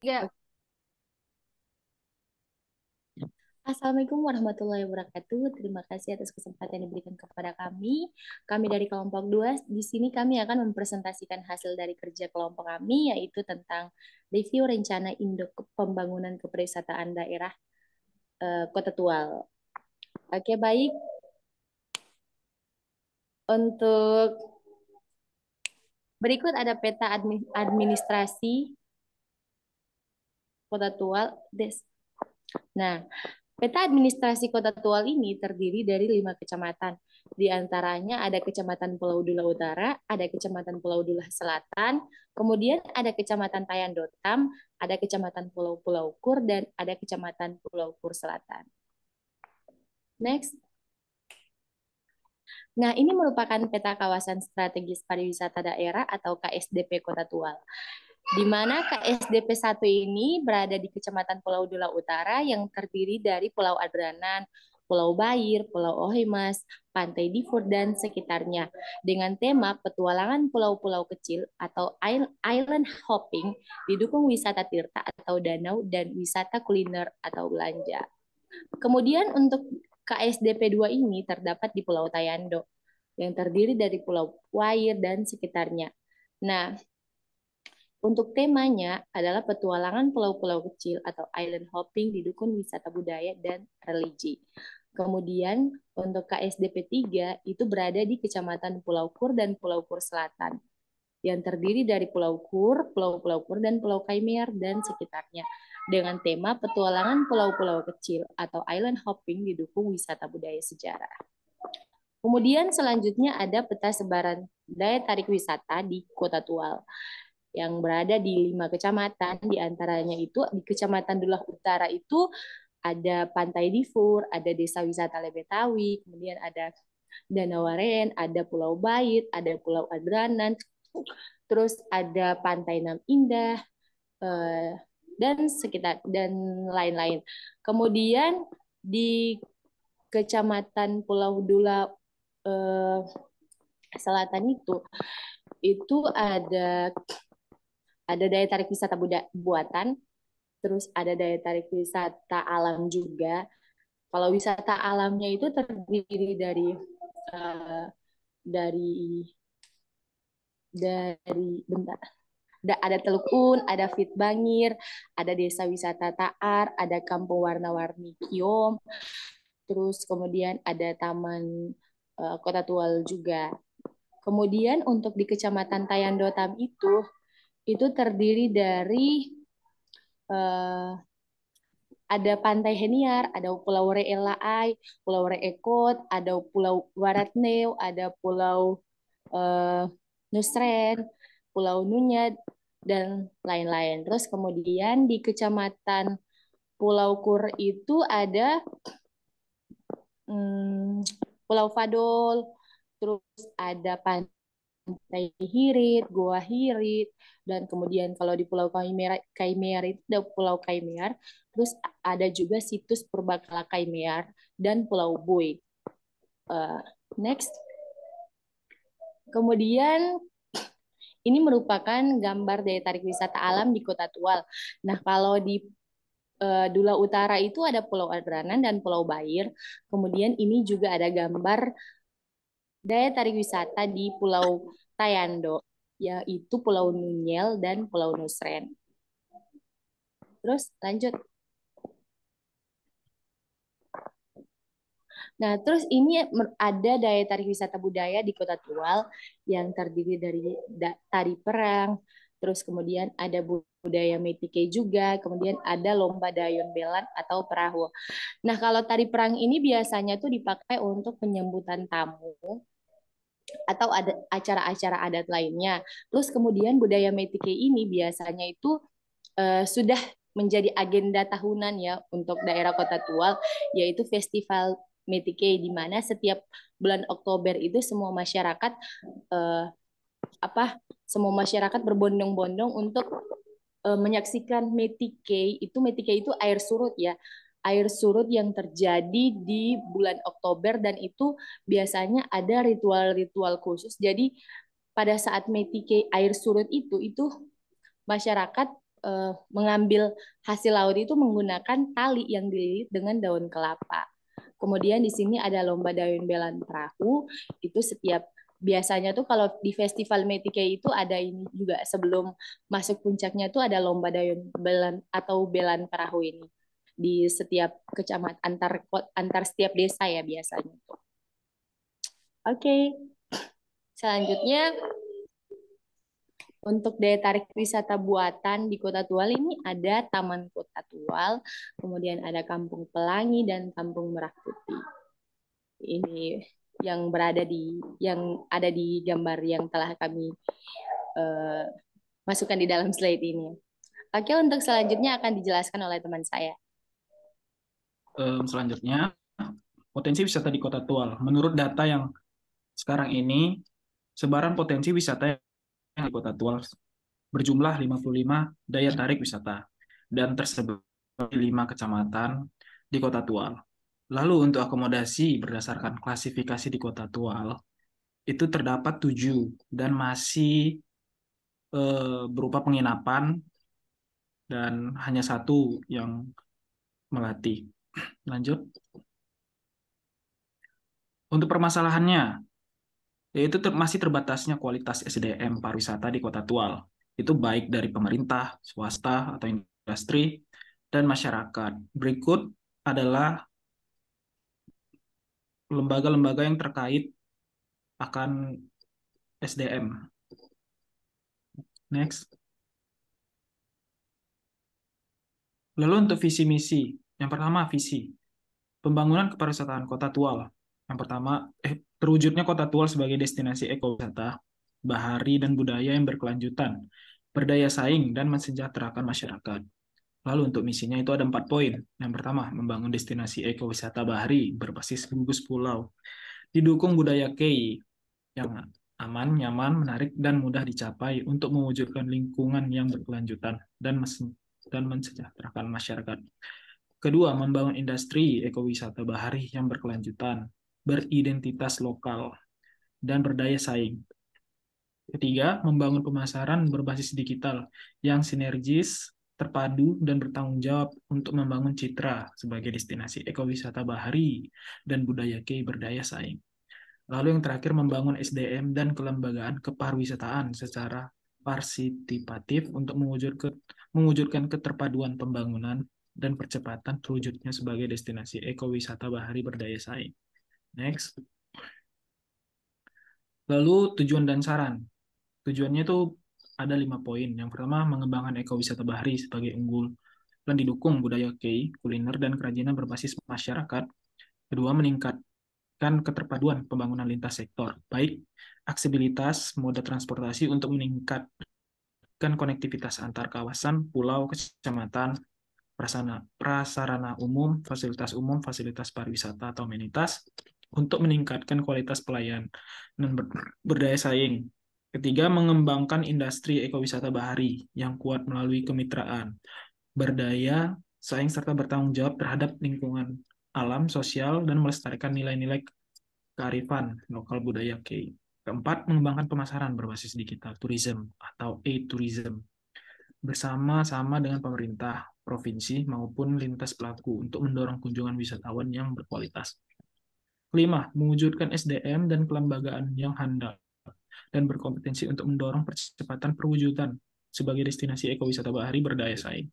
Ya, Assalamualaikum warahmatullahi wabarakatuh. Terima kasih atas kesempatan yang diberikan kepada kami. Kami dari kelompok 2. Di sini kami akan mempresentasikan hasil dari kerja kelompok kami, yaitu tentang review rencana induk pembangunan kepariwisataan daerah Kota Tual. Oke, baik. Untuk berikut ada peta administrasi Kota Tual. Nah, peta administrasi Kota Tual ini terdiri dari 5 kecamatan. Di antaranya ada Kecamatan Pulau Dula Utara, ada Kecamatan Pulau Dula Selatan, kemudian ada Kecamatan Tayandotam, ada Kecamatan Pulau-Pulau Kur, dan ada Kecamatan Pulau Kur Selatan. Next. Nah, ini merupakan peta kawasan strategis pariwisata daerah atau KSDP Kota Tual, di mana KSDP 1 ini berada di Kecamatan Pulau Dula Utara yang terdiri dari Pulau Adranan, Pulau Bair, Pulau Ohimas, Pantai Difur, dan sekitarnya, dengan tema petualangan pulau-pulau kecil atau island hopping, didukung wisata tirta atau danau, dan wisata kuliner atau belanja. Kemudian untuk KSDP 2 ini terdapat di Pulau Tayando, yang terdiri dari Pulau Wair dan sekitarnya. Nah, untuk temanya adalah petualangan pulau-pulau kecil atau island hopping didukung wisata budaya dan religi. Kemudian untuk KSDP 3 itu berada di Kecamatan Pulau Kur dan Pulau Kur Selatan, yang terdiri dari Pulau Kur, Pulau-Pulau Kur, dan Pulau Kaimer dan sekitarnya, dengan tema petualangan pulau-pulau kecil atau island hopping didukung wisata budaya sejarah. Kemudian selanjutnya ada peta sebaran daya tarik wisata di Kota Tual yang berada di 5 kecamatan, di antaranya itu di Kecamatan Dulah Utara itu ada Pantai Difur, ada Desa Wisata Lebetawi, kemudian ada Danau Waren, ada Pulau Bait, ada Pulau Adranan, terus ada Pantai Nam Indah, eh, dan sekitar dan lain-lain. Kemudian di Kecamatan Pulau Dula eh, Selatan itu ada daya tarik wisata buatan, terus ada daya tarik wisata alam juga. Kalau wisata alamnya itu terdiri uh, dari bentar. Ada Teluk Un, ada Fit Bangir, ada Desa Wisata Taar, ada Kampung Warna-Warni Kiom, terus kemudian ada Taman Kota Tual juga. Kemudian untuk di Kecamatan Tayandotam itu terdiri dari uh, ada Pantai Heniar, ada Pulau Reelaai, Pulau Reekot, ada Pulau Waratneu, ada Pulau uh, Nusren, Pulau Nunyad, dan lain-lain. Terus kemudian di Kecamatan Pulau Kur itu ada hmm, Pulau Fadol, terus ada Pantai Hirit, Goa Hirit, dan kemudian kalau di Pulau Kaimear itu ada Pulau Kaimear, terus ada juga situs Purbakala Kaimear dan Pulau Bui. Uh, Next, kemudian ini merupakan gambar daya tarik wisata alam di Kota Tual. Nah, kalau di Dula Utara itu ada Pulau Adranan dan Pulau Bair. Kemudian ini juga ada gambar daya tarik wisata di Pulau Tayando, yaitu Pulau Nunyel dan Pulau Nusren. Terus lanjut. Nah, terus ini ada daya tarik wisata budaya di Kota Tual yang terdiri dari tari perang, terus kemudian ada budaya Metike juga, kemudian ada lomba dayun belan atau perahu. Nah, kalau tari perang ini biasanya tuh dipakai untuk penyambutan tamu atau ada acara-acara adat lainnya. Terus kemudian budaya Metike ini biasanya itu sudah menjadi agenda tahunan ya untuk daerah Kota Tual, yaitu Festival Metike, di mana setiap bulan Oktober itu eh, semua masyarakat berbondong-bondong untuk menyaksikan Metike. Metike itu air surut ya, air surut yang terjadi di bulan Oktober, dan itu biasanya ada ritual-ritual khusus. Jadi pada saat Metike air surut itu masyarakat mengambil hasil laut itu menggunakan tali yang dililit dengan daun kelapa. Kemudian di sini ada lomba dayung belan perahu. Itu setiap biasanya tuh kalau di Festival Metike itu ada ini juga sebelum masuk puncaknya tuh ada lomba dayung belan atau belan perahu ini di setiap kecamatan antar setiap desa ya biasanya tuh. Oke, selanjutnya untuk daya tarik wisata buatan di Kota Tual ini ada Taman Kota Tual, kemudian ada Kampung Pelangi dan Kampung Merah Putih. Ini yang ada di gambar yang telah kami uh, masukkan di dalam slide ini. Oke, untuk selanjutnya akan dijelaskan oleh teman saya. Selanjutnya, potensi wisata di Kota Tual. Menurut data yang sekarang ini, sebaran potensi wisata yang di Kota Tual berjumlah 55 daya tarik wisata dan tersebar di 5 kecamatan di Kota Tual. Lalu untuk akomodasi berdasarkan klasifikasi di Kota Tual, itu terdapat 7 dan masih berupa penginapan dan hanya satu yang melatih. Lanjut. Untuk permasalahannya, yaitu masih terbatasnya kualitas SDM pariwisata di Kota Tual. Itu baik dari pemerintah, swasta, atau industri, dan masyarakat. Berikut adalah lembaga-lembaga yang terkait akan SDM. Next. Lalu untuk visi misi. Yang pertama visi. Pembangunan kepariwisataan Kota Tual. Yang pertama, terwujudnya Kota Tual sebagai destinasi ekowisata, bahari dan budaya yang berkelanjutan, berdaya saing dan mensejahterakan masyarakat. Lalu untuk misinya itu ada 4 poin. Yang pertama, membangun destinasi ekowisata bahari berbasis gugus pulau. Didukung budaya kei yang aman, nyaman, menarik, dan mudah dicapai untuk mewujudkan lingkungan yang berkelanjutan dan mensejahterakan masyarakat. Kedua, membangun industri ekowisata bahari yang berkelanjutan, beridentitas lokal, dan berdaya saing. Ketiga, membangun pemasaran berbasis digital yang sinergis, terpadu, dan bertanggung jawab untuk membangun citra sebagai destinasi ekowisata bahari dan budaya kei berdaya saing. Lalu yang terakhir, membangun SDM dan kelembagaan kepariwisataan secara partisipatif untuk mewujudkan keterpaduan pembangunan dan percepatan terwujudnya sebagai destinasi ekowisata bahari berdaya saing. Next. Lalu tujuan dan saran. Tujuannya itu ada 5 poin. Yang pertama, mengembangkan ekowisata bahari sebagai unggul dan didukung budaya kei, kuliner, dan kerajinan berbasis masyarakat. Kedua, meningkatkan keterpaduan pembangunan lintas sektor, baik aksesibilitas moda transportasi untuk meningkatkan konektivitas antar kawasan, pulau, kecamatan, prasarana umum, fasilitas pariwisata atau amenitas, untuk meningkatkan kualitas pelayanan dan berdaya saing. Ketiga, mengembangkan industri ekowisata bahari yang kuat melalui kemitraan, berdaya saing serta bertanggung jawab terhadap lingkungan alam, sosial, dan melestarikan nilai-nilai kearifan lokal budaya kei. Keempat, mengembangkan pemasaran berbasis digital tourism atau e-tourism bersama-sama dengan pemerintah, provinsi, maupun lintas pelaku untuk mendorong kunjungan wisatawan yang berkualitas. Kelima, mewujudkan SDM dan kelembagaan yang handal dan berkompetensi untuk mendorong percepatan perwujudan sebagai destinasi ekowisata bahari berdaya saing.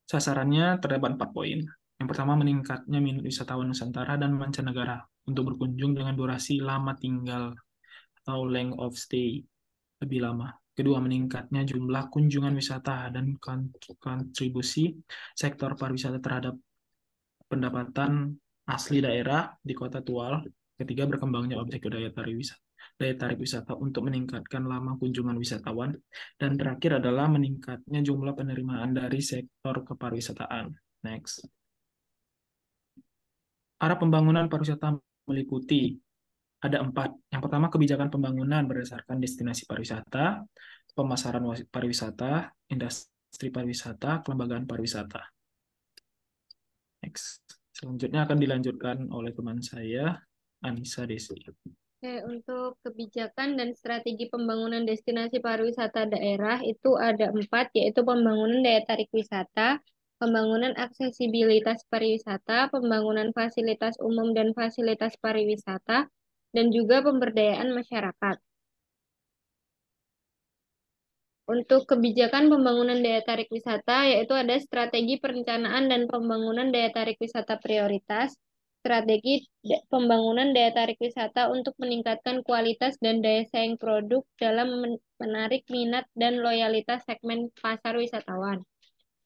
Sasarannya terdapat 4 poin. Yang pertama, meningkatnya minat wisatawan Nusantara dan mancanegara untuk berkunjung dengan durasi lama tinggal atau length of stay lebih lama. Kedua, meningkatnya jumlah kunjungan wisata dan kontribusi sektor pariwisata terhadap pendapatan asli daerah di Kota Tual. Ketiga, berkembangnya objek daya tarik wisata untuk meningkatkan lama kunjungan wisatawan. Dan terakhir adalah meningkatnya jumlah penerimaan dari sektor kepariwisataan. Next. Arah pembangunan pariwisata meliputi ada 4. Yang pertama, kebijakan pembangunan berdasarkan destinasi pariwisata, pemasaran pariwisata, industri pariwisata, kelembagaan pariwisata. Next. Selanjutnya akan dilanjutkan oleh teman saya, Anissa Desi. Oke, untuk kebijakan dan strategi pembangunan destinasi pariwisata daerah itu ada 4, yaitu pembangunan daya tarik wisata, pembangunan aksesibilitas pariwisata, pembangunan fasilitas umum dan fasilitas pariwisata, dan juga pemberdayaan masyarakat. Untuk kebijakan pembangunan daya tarik wisata, yaitu ada strategi perencanaan dan pembangunan daya tarik wisata prioritas, strategi pembangunan daya tarik wisata untuk meningkatkan kualitas dan daya saing produk dalam menarik minat dan loyalitas segmen pasar wisatawan.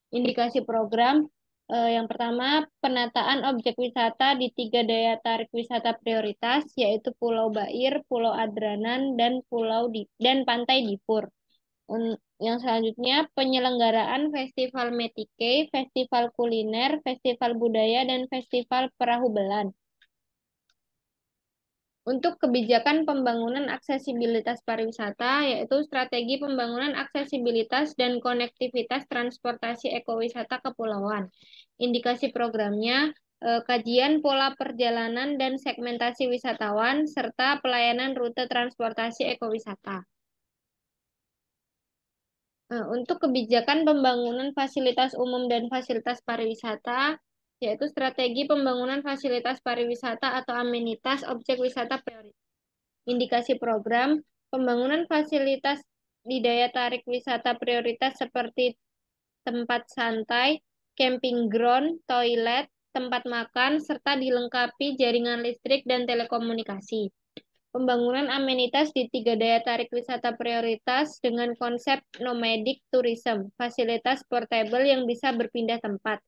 Indikasi program, yang pertama, penataan objek wisata di 3 daya tarik wisata prioritas, yaitu Pulau Bair, Pulau Adranan, dan dan Pantai Dipur. Yang selanjutnya, penyelenggaraan Festival Metike, Festival Kuliner, Festival Budaya, dan Festival Perahu Belan. Untuk kebijakan pembangunan aksesibilitas pariwisata, yaitu strategi pembangunan aksesibilitas dan konektivitas transportasi ekowisata kepulauan. Indikasi programnya, kajian pola perjalanan dan segmentasi wisatawan, serta pelayanan rute transportasi ekowisata. Untuk kebijakan pembangunan fasilitas umum dan fasilitas pariwisata, yaitu strategi pembangunan fasilitas pariwisata atau amenitas objek wisata prioritas. Indikasi program, pembangunan fasilitas di daya tarik wisata prioritas seperti tempat santai, camping ground, toilet, tempat makan, serta dilengkapi jaringan listrik dan telekomunikasi. Pembangunan amenitas di 3 daya tarik wisata prioritas dengan konsep nomadic tourism, fasilitas portable yang bisa berpindah tempat,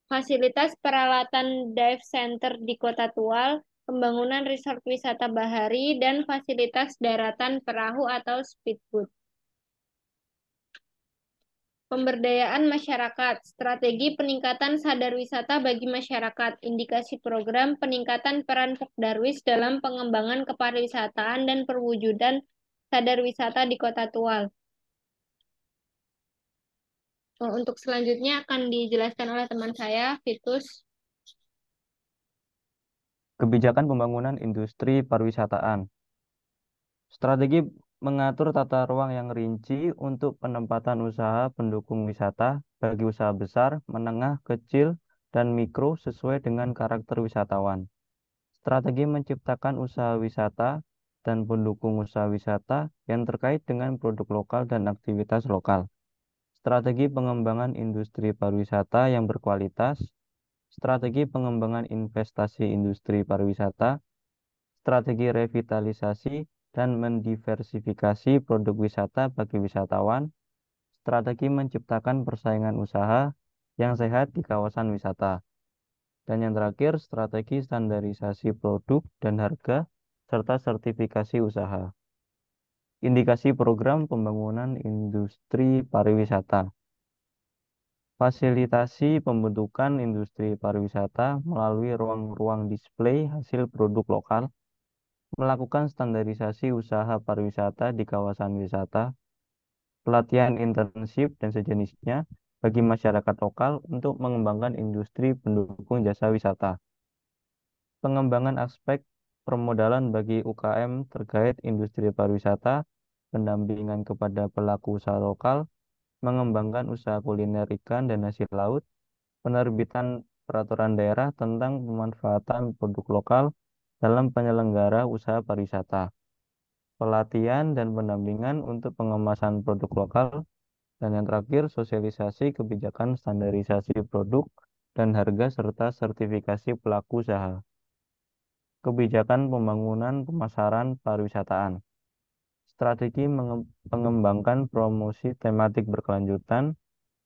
fasilitas peralatan dive center di Kota Tual, pembangunan resort wisata bahari, dan fasilitas daratan perahu atau speedboat. Pemberdayaan masyarakat, strategi peningkatan sadar wisata bagi masyarakat, indikasi program peningkatan peran Pokdarwis dalam pengembangan kepariwisataan dan perwujudan sadar wisata di Kota Tual. Untuk selanjutnya akan dijelaskan oleh teman saya, Vitus. Kebijakan pembangunan industri pariwisataan. Strategi mengatur tata ruang yang rinci untuk penempatan usaha pendukung wisata bagi usaha besar, menengah, kecil, dan mikro sesuai dengan karakter wisatawan. Strategi menciptakan usaha wisata dan pendukung usaha wisata yang terkait dengan produk lokal dan aktivitas lokal. Strategi pengembangan industri pariwisata yang berkualitas. Strategi pengembangan investasi industri pariwisata, strategi revitalisasi dan mendiversifikasi produk wisata bagi wisatawan, strategi menciptakan persaingan usaha yang sehat di kawasan wisata, dan yang terakhir, strategi standarisasi produk dan harga serta sertifikasi usaha. Indikasi program pembangunan industri pariwisata. Fasilitasi pembentukan industri pariwisata melalui ruang-ruang display hasil produk lokal, melakukan standarisasi usaha pariwisata di kawasan wisata, pelatihan internship dan sejenisnya bagi masyarakat lokal untuk mengembangkan industri pendukung jasa wisata. Pengembangan aspek permodalan bagi UKM terkait industri pariwisata, pendampingan kepada pelaku usaha lokal, mengembangkan usaha kuliner ikan dan hasil laut, penerbitan peraturan daerah tentang pemanfaatan produk lokal dalam penyelenggara usaha pariwisata, pelatihan dan pendampingan untuk pengemasan produk lokal, dan yang terakhir sosialisasi kebijakan standarisasi produk dan harga serta sertifikasi pelaku usaha. Kebijakan pembangunan pemasaran pariwisataan. Strategi mengembangkan promosi tematik berkelanjutan,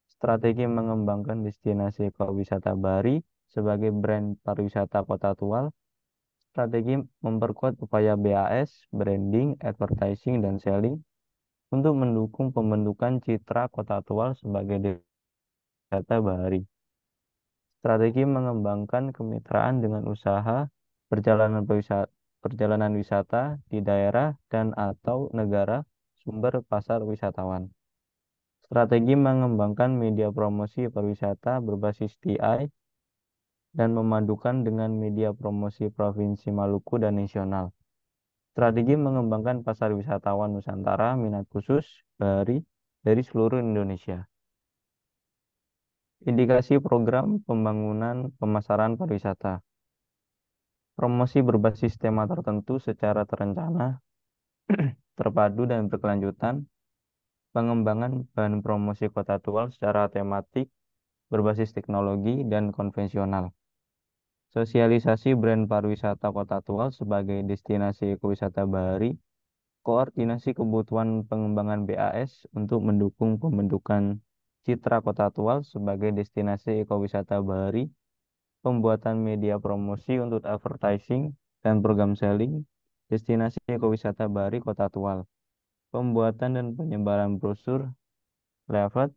strategi mengembangkan destinasi ekowisata Bahari sebagai brand pariwisata Kota Tual, strategi memperkuat upaya BAS, branding, advertising, dan selling untuk mendukung pembentukan citra Kota Tual sebagai wisata Bahari. Strategi mengembangkan kemitraan dengan usaha perjalanan wisata di daerah dan atau negara sumber pasar wisatawan. Strategi mengembangkan media promosi pariwisata berbasis TI dan memadukan dengan media promosi Provinsi Maluku dan nasional. Strategi mengembangkan pasar wisatawan Nusantara minat khusus dari seluruh Indonesia. Indikasi program pembangunan pemasaran pariwisata. Promosi berbasis tema tertentu secara terencana, terpadu dan berkelanjutan. Pengembangan bahan promosi kota Tual secara tematik, berbasis teknologi dan konvensional. Sosialisasi brand pariwisata Kota Tual sebagai destinasi ekowisata bahari. Koordinasi kebutuhan pengembangan BAS untuk mendukung pembentukan citra Kota Tual sebagai destinasi ekowisata bahari. Pembuatan media promosi untuk advertising dan program selling destinasi ekowisata bahari Kota Tual. Pembuatan dan penyebaran brosur, leaflet,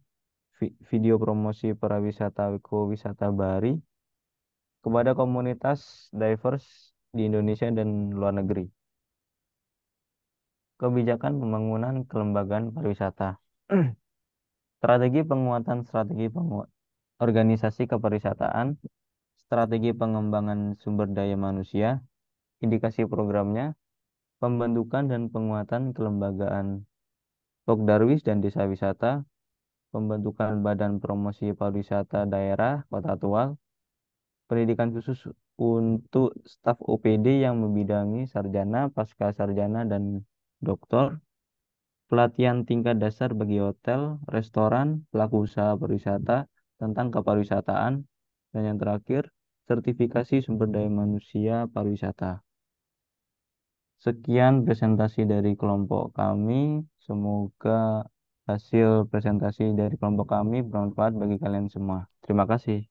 video promosi pariwisata ekowisata bahari kepada komunitas divers di Indonesia dan luar negeri. Kebijakan pembangunan kelembagaan pariwisata. Strategi organisasi kepariwisataan, strategi pengembangan sumber daya manusia, indikasi programnya, pembentukan dan penguatan kelembagaan Pokdarwis dan Desa Wisata, pembentukan Badan Promosi Pariwisata Daerah Kota Tual, pendidikan khusus untuk staf OPD yang membidangi sarjana, pasca sarjana, dan doktor, pelatihan tingkat dasar bagi hotel, restoran, pelaku usaha pariwisata tentang kepariwisataan, dan yang terakhir, sertifikasi sumber daya manusia pariwisata. Sekian presentasi dari kelompok kami. Semoga hasil presentasi dari kelompok kami bermanfaat bagi kalian semua. Terima kasih.